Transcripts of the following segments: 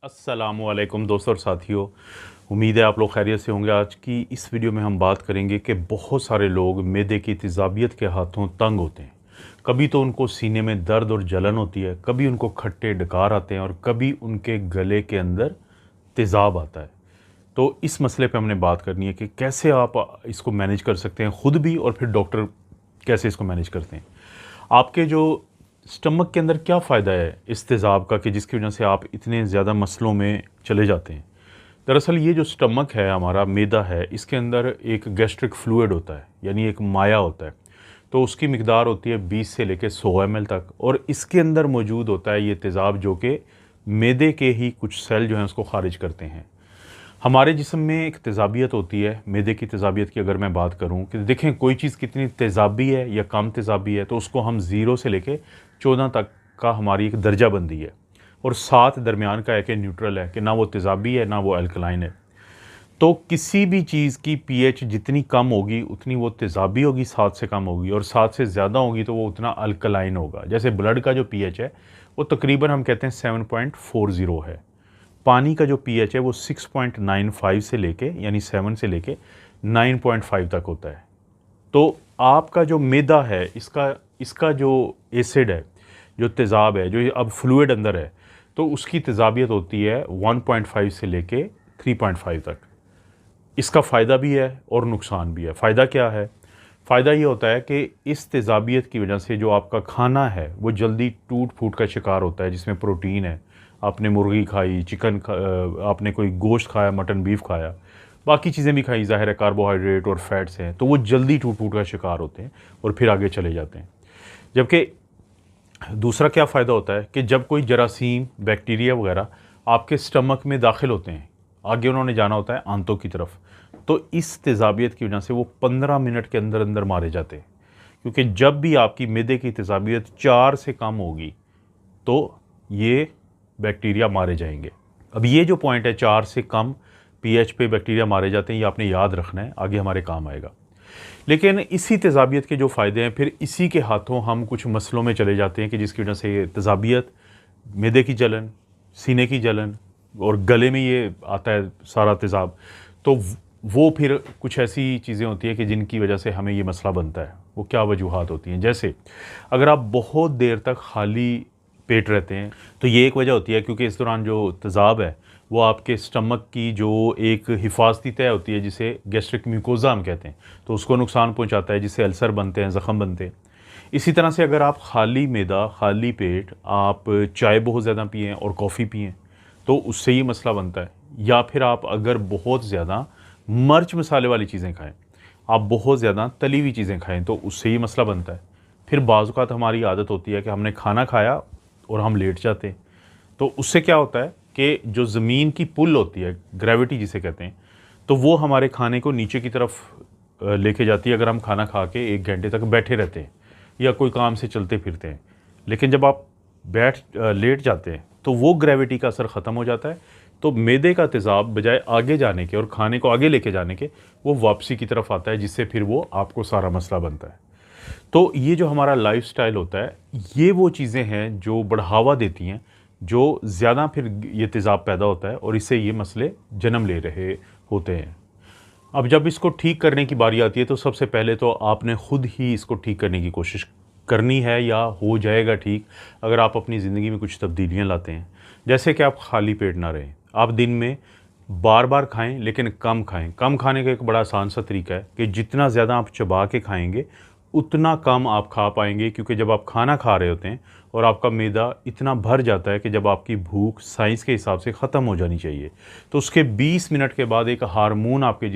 अस्सलामुअलैकुम दोस्तों और साथियों, उम्मीद है आप लोग खैरियत से होंगे। आज की इस वीडियो में हम बात करेंगे कि बहुत सारे लोग मैदे की तेज़ाबियत के हाथों तंग होते हैं। कभी तो उनको सीने में दर्द और जलन होती है, कभी उनको खट्टे डकार आते हैं और कभी उनके गले के अंदर तेज़ाब आता है। तो इस मसले पे हमने बात करनी है कि कैसे आप इसको मैनेज कर सकते हैं खुद भी, और फिर डॉक्टर कैसे इसको मैनेज करते हैं। आपके जो स्टमक के अंदर क्या फ़ायदा है इस तेज़ाब का कि जिसकी वजह से आप इतने ज़्यादा मसलों में चले जाते हैं। दरअसल ये जो स्टमक है, हमारा मैदा है, इसके अंदर एक गैस्ट्रिक फ्लूइड होता है, यानी एक माया होता है। तो उसकी मिकदार होती है 20 से लेकर 100 ml तक, और इसके अंदर मौजूद होता है ये तेज़ाब जो कि मैदे के ही कुछ सेल जो हैं उसको खारिज करते हैं। हमारे जिस्म में एक तेज़ाबियत होती है, मैदे की तेज़ाबियत की अगर मैं बात करूं कि देखें कोई चीज़ कितनी तेज़ाबी है या कम तेज़ाबी है, तो उसको हम 0 से लेके 14 तक का हमारी एक दर्जा बंदी है, और 7 दरमियान का है कि न्यूट्रल है, कि ना वो तेज़ाबी है ना वो अल्कलाइन है। तो किसी भी चीज़ की पीएच जितनी कम होगी उतनी वो तेज़ाबी होगी, 7 से कम होगी, और 7 से ज़्यादा होगी तो वो उतना अल्कलाइन होगा। जैसे ब्लड का जो पीएच है वो तकरीबन हम कहते हैं 7.40 है। पानी का जो पीएच है वो 6.95 से लेके, यानी 7 से लेके 9.5 तक होता है। तो आपका जो मैदा है, इसका जो एसिड है, जो तेज़ाब है, जो ये अब फ्लूइड अंदर है, तो उसकी तेज़ाबियत होती है 1.5 से लेके 3.5 तक। इसका फ़ायदा भी है और नुकसान भी है। फ़ायदा क्या है? फ़ायदा ये होता है कि इस तेज़ाबियत की वजह से जो आपका खाना है वो जल्दी टूट फूट का शिकार होता है, जिसमें प्रोटीन है। आपने मुर्गी खाई, आपने कोई गोश्त खाया, मटन बीफ खाया, बाकी चीज़ें भी खाई, ज़ाहिर है कार्बोहाइड्रेट और फैट्स हैं, तो वो जल्दी टूट फूट का शिकार होते हैं और फिर आगे चले जाते हैं। जबकि दूसरा क्या फ़ायदा होता है कि जब कोई जरासीम, बैक्टीरिया वगैरह आपके स्टमक में दाखिल होते हैं, आगे उन्होंने जाना होता है आंतों की तरफ, तो इस तेज़ाबियत की वजह से वो 15 मिनट के अंदर अंदर मारे जाते हैं। क्योंकि जब भी आपकी मैदे की तेज़ाबियत 4 से कम होगी तो ये बैक्टीरिया मारे जाएंगे। अब ये जो पॉइंट है, 4 से कम पीएच पे बैक्टीरिया मारे जाते हैं, ये आपने याद रखना है, आगे हमारे काम आएगा। लेकिन इसी तेज़ाबियत के जो फ़ायदे हैं, फिर इसी के हाथों हम कुछ मसलों में चले जाते हैं कि जिसकी वजह से ये तेज़ाबियत, मैदे की जलन, सीने की जलन, और गले में ये आता है सारा तेज़ाब, तो वो फिर कुछ ऐसी चीज़ें होती हैं कि जिनकी वजह से हमें ये मसला बनता है। वो क्या वजूहात होती हैं? जैसे अगर आप बहुत देर तक खाली पेट रहते हैं तो ये एक वजह होती है, क्योंकि इस दौरान जो तेज़ाब है वो आपके स्टमक की जो एक हिफाजती तय होती है, जिसे गैस्ट्रिक म्यूकोज़ा हम कहते हैं, तो उसको नुकसान पहुंचाता है, जिससे अल्सर बनते हैं, ज़ख़म बनते हैं। इसी तरह से अगर आप खाली मैदा, खाली पेट आप चाय बहुत ज़्यादा पिएँ और कॉफ़ी पिएँ तो उससे ये मसला बनता है। या फिर आप अगर बहुत ज़्यादा मिर्च मसाले वाली चीज़ें खाएँ, आप बहुत ज़्यादा तली हुई चीज़ें खाएँ, तो उससे ये मसला बनता है। फिर बाज़ औक़ात हमारी आदत होती है कि हमने खाना खाया और हम लेट जाते हैं, तो उससे क्या होता है कि जो ज़मीन की पुल होती है, ग्रेविटी जिसे कहते हैं, तो वो हमारे खाने को नीचे की तरफ लेके जाती है अगर हम खाना खा के 1 घंटे तक बैठे रहते हैं या कोई काम से चलते फिरते हैं। लेकिन जब आप लेट जाते हैं तो वो ग्रेविटी का असर ख़त्म हो जाता है, तो मैदे का तेज़ाब बजाय आगे जाने के और खाने को आगे लेके जाने के, वो वापसी की तरफ आता है, जिससे फिर वो आपको सारा मसला बनता है। तो ये जो हमारा लाइफ़स्टाइल होता है, ये वो चीज़ें हैं जो बढ़ावा देती हैं, जो ज़्यादा फिर ये तेज़ाब पैदा होता है और इससे ये मसले जन्म ले रहे होते हैं। अब जब इसको ठीक करने की बारी आती है तो सबसे पहले तो आपने खुद ही इसको ठीक करने की कोशिश करनी है, या हो जाएगा ठीक अगर आप अपनी ज़िंदगी में कुछ तब्दीलियाँ लाते हैं। जैसे कि आप खाली पेट ना रहें, आप दिन में बार बार खाएं लेकिन कम खाएं। कम खाने का एक बड़ा आसान सा तरीका है कि जितना ज़्यादा आप चबा के खाएंगे उतना कम आप खा पाएंगे, क्योंकि जब आप खाना खा रहे होते हैं और आपका मैदा इतना भर जाता है कि जब आपकी भूख साइंस के हिसाब से ख़त्म हो जानी चाहिए, तो उसके 20 मिनट के बाद एक हार्मोन आपके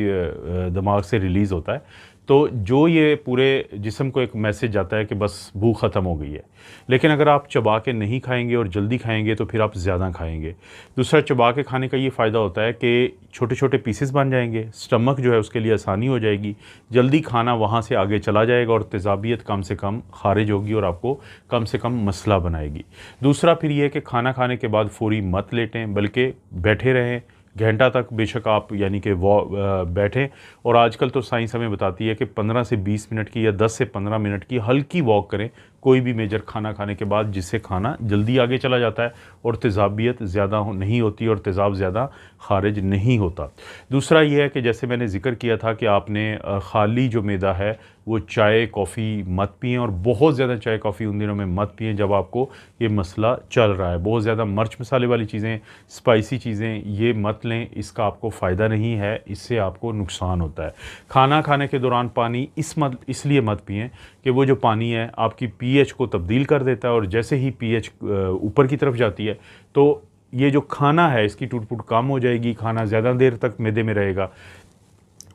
दिमाग से रिलीज़ होता है, तो जो ये पूरे जिस्म को एक मैसेज जाता है कि बस भूख ख़त्म हो गई है। लेकिन अगर आप चबा के नहीं खाएंगे और जल्दी खाएंगे तो फिर आप ज़्यादा खाएंगे। दूसरा, चबा के खाने का ये फ़ायदा होता है कि छोटे छोटे पीसेस बन जाएंगे, स्टमक जो है उसके लिए आसानी हो जाएगी, जल्दी खाना वहाँ से आगे चला जाएगा और तेज़ाबियत कम से कम खारिज होगी और आपको कम से कम मसला बनाएगी। दूसरा फिर ये है कि खाना खाने के बाद फ़ौरी मत लेटें, बल्कि बैठे रहें घंटा तक, बेशक आप यानी कि बैठें। और आजकल तो साइंस हमें बताती है कि 15 से 20 मिनट की या 10 से 15 मिनट की हल्की वॉक करें कोई भी मेजर खाना खाने के बाद, जिससे खाना जल्दी आगे चला जाता है और तेज़ाबियत ज़्यादा नहीं होती और तेज़ाब ज़्यादा खारिज नहीं होता। दूसरा ये है कि जैसे मैंने ज़िक्र किया था कि आपने खाली जो मैदा है वो चाय कॉफ़ी मत पिएँ, और बहुत ज़्यादा चाय कॉफ़ी उन दिनों में मत पिएँ जब आपको ये मसला चल रहा है। बहुत ज़्यादा मिर्च मसाले वाली चीज़ें, स्पाइसी चीज़ें ये मत लें, इसका आपको फ़ायदा नहीं है, इससे आपको नुकसान होता है। खाना खाने के दौरान पानी इसलिए मत पिएँ कि वो जो पानी है आपकी पीएच को तब्दील कर देता है, और जैसे ही पीएच ऊपर की तरफ जाती है तो ये जो खाना है इसकी टूट-फूट कम हो जाएगी, खाना ज़्यादा देर तक मैदे में रहेगा,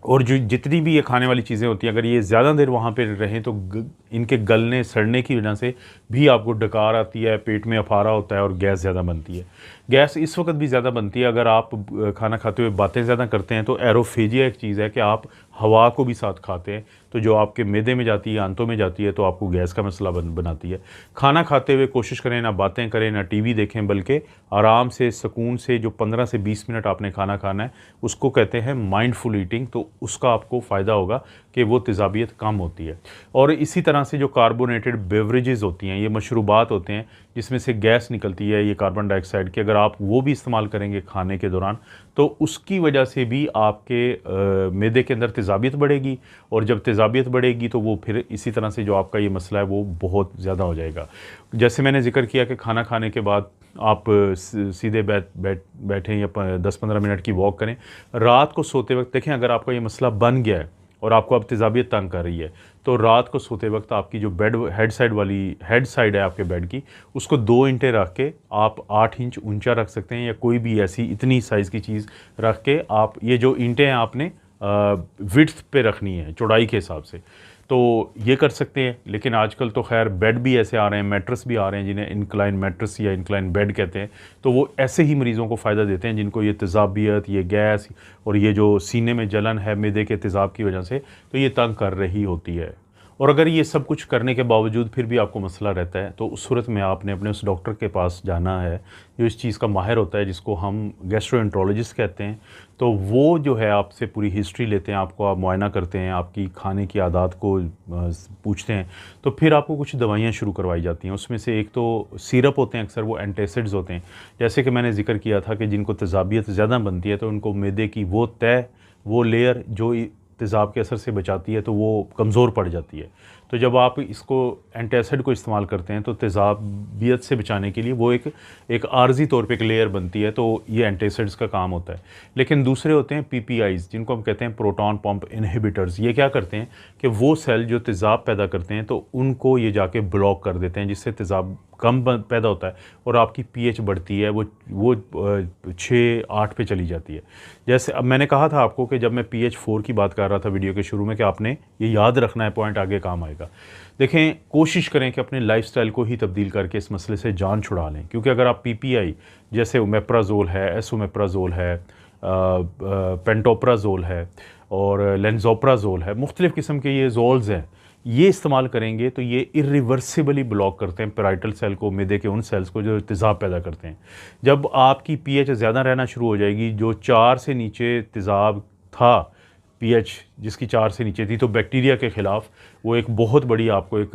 और जो जितनी भी ये खाने वाली चीज़ें होती हैं अगर ये ज़्यादा देर वहाँ पे रहें तो इनके गलने सड़ने की वजह से भी आपको डकार आती है, पेट में अफारा होता है और गैस ज़्यादा बनती है। गैस इस वक्त भी ज़्यादा बनती है अगर आप खाना खाते हुए बातें ज़्यादा करते हैं। तो एरोफेजिया एक चीज़ है कि आप हवा को भी साथ खाते हैं, तो जो आपके मैदे में जाती है, आंतों में जाती है, तो आपको गैस का मसला बनाती है। खाना खाते हुए कोशिश करें ना बातें करें, ना टीवी देखें, बल्कि आराम से सुकून से जो 15 से 20 मिनट आपने खाना खाना है उसको कहते हैं माइंडफुल ईटिंग। तो उसका आपको फ़ायदा होगा कि वो तेज़ाबियत कम होती है। और इसी तरह से जो कार्बोनेटेड बेवरेजेस होती हैं, ये मशरूबात होते हैं जिसमें से गैस निकलती है, ये कार्बन डाइऑक्साइड की, अगर आप वो भी इस्तेमाल करेंगे खाने के दौरान तो उसकी वजह से भी आपके मैदे के अंदर तेज़ाबियत बढ़ेगी, और जब तेज़ाबियत बढ़ेगी तो वो फिर इसी तरह से जो आपका ये मसला है वो बहुत ज़्यादा हो जाएगा। जैसे मैंने ज़िक्र किया कि खाना खाने के बाद आप सीधे बैठें या 10-15 मिनट की वॉक करें। रात को सोते वक्त देखें, अगर आपका ये मसला बन गया है और आपको अब तेज़ाबियत तंग कर रही है, तो रात को सोते वक्त आपकी जो हेड साइड है आपके बेड की, उसको 2 ईंटें रख के आप 8 इंच ऊंचा रख सकते हैं, या कोई भी ऐसी इतनी साइज़ की चीज़ रख के आप ये जो ईंटें हैं आपने विड्थ पे रखनी है, चौड़ाई के हिसाब से, तो ये कर सकते हैं। लेकिन आजकल तो खैर बेड भी ऐसे आ रहे हैं, मैट्रेस भी आ रहे हैं जिन्हें इंक्लाइन मैट्रेस या इंक्लाइन बेड कहते हैं, तो वो ऐसे ही मरीज़ों को फ़ायदा देते हैं जिनको ये तेज़ाबियत, ये गैस और ये जो सीने में जलन है मैदे के तेज़ाब की वजह से, तो ये तंग कर रही होती है। और अगर ये सब कुछ करने के बावजूद फिर भी आपको मसला रहता है, तो उस सूरत में आपने अपने उस डॉक्टर के पास जाना है जो इस चीज़ का माहिर होता है, जिसको हम गैस्ट्रोएंटरोलॉजिस्ट कहते हैं। तो वो जो है आपसे पूरी हिस्ट्री लेते हैं, आपको आप मुआयना करते हैं, आपकी खाने की आदत को पूछते हैं, तो फिर आपको कुछ दवाइयाँ शुरू करवाई जाती हैं। उसमें से एक तो सिरप होते हैं, अक्सर वो एंटासिड्स होते हैं। जैसे कि मैंने जिक्र किया था कि जिनको तेज़ाबियत ज़्यादा बनती है तो उनको मैदे की वो लेयर जो तेज़ाब के असर से बचाती है तो वो कमज़ोर पड़ जाती है। तो जब आप इसको एंटासिड को इस्तेमाल करते हैं तो तेज़ाबियत से बचाने के लिए वो एक आर्जी तौर पे एक लेयर बनती है, तो ये एंटासिड्स का काम होता है। लेकिन दूसरे होते हैं पीपीआईज़, जिनको हम कहते हैं प्रोटॉन पंप इनहिबिटर्स। ये क्या करते हैं कि वो सेल जो तेज़ाब पैदा करते हैं तो उनको ये जाके ब्लॉक कर देते हैं, जिससे तेज़ाब कम पैदा होता है और आपकी पीएच बढ़ती है, वो 6-8 पे चली जाती है। जैसे अब मैंने कहा था आपको कि जब मैं पीएच 4 की बात कर रहा था वीडियो के शुरू में कि आपने ये याद रखना है, पॉइंट आगे काम आएगा। देखें, कोशिश करें कि अपने लाइफस्टाइल को ही तब्दील करके इस मसले से जान छुड़ा लें, क्योंकि अगर आप पीपीआई जैसे ओमेप्राज़ोल है, एसोमेप्राज़ोल है, पेंटोप्राज़ोल है और लेंज़ोप्राज़ोल है, मुख्तलिफ़ किस्म के ये ज़ोल्स हैं, ये इस्तेमाल करेंगे तो ये इरिवर्सिबली ब्लॉक करते हैं पैराइटल सेल को, मैदे के उन सेल्स को जो तेज़ाब पैदा करते हैं। जब आपकी पीएच ज़्यादा रहना शुरू हो जाएगी, जो 4 से नीचे तेज़ाब था, पीएच जिसकी 4 से नीचे थी, तो बैक्टीरिया के ख़िलाफ़ वो एक बहुत बड़ी आपको एक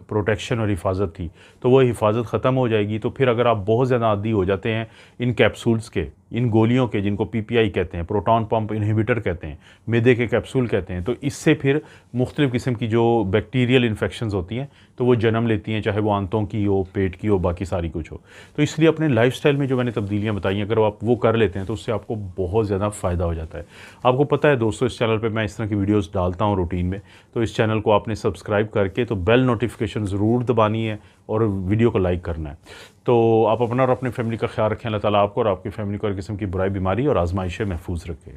प्रोटेक्शन और हिफाजत थी, तो वो हिफाजत ख़त्म हो जाएगी। तो फिर अगर आप बहुत ज़्यादा आदी हो जाते हैं इन कैप्सूल्स के, इन गोलियों के, जिनको पीपीआई कहते हैं, प्रोटॉन पंप इनहिबिटर कहते हैं, मैदे के कैप्सूल कहते हैं, तो इससे फिर मुख्तलिफ़ किस्म की जो बैक्टीरियल इन्फेक्शंस होती हैं तो वो जन्म लेती हैं, चाहे वो आंतों की हो, पेट की हो, बाकी सारी कुछ हो। तो इसलिए अपने लाइफस्टाइल में जो मैंने तब्दीलियाँ बताई हैं, अगर आप वो कर लेते हैं तो उससे आपको बहुत ज़्यादा फ़ायदा हो जाता है। आपको पता है दोस्तों, इस चैनल पर मैं इस तरह की वीडियोज़ डालता हूँ रूटीन में, तो इस चैनल को आपने सब्सक्राइब करके तो बेल नोटिफिकेशन ज़रूर दबानी है और वीडियो को लाइक करना है। तो आप अपना और अपनी फैमिली का ख्याल रखें। अल्लाह ताला आपको और आपकी फैमिली को हर किस्म की बुराई, बीमारी और आजमाइश से महफूज रखें।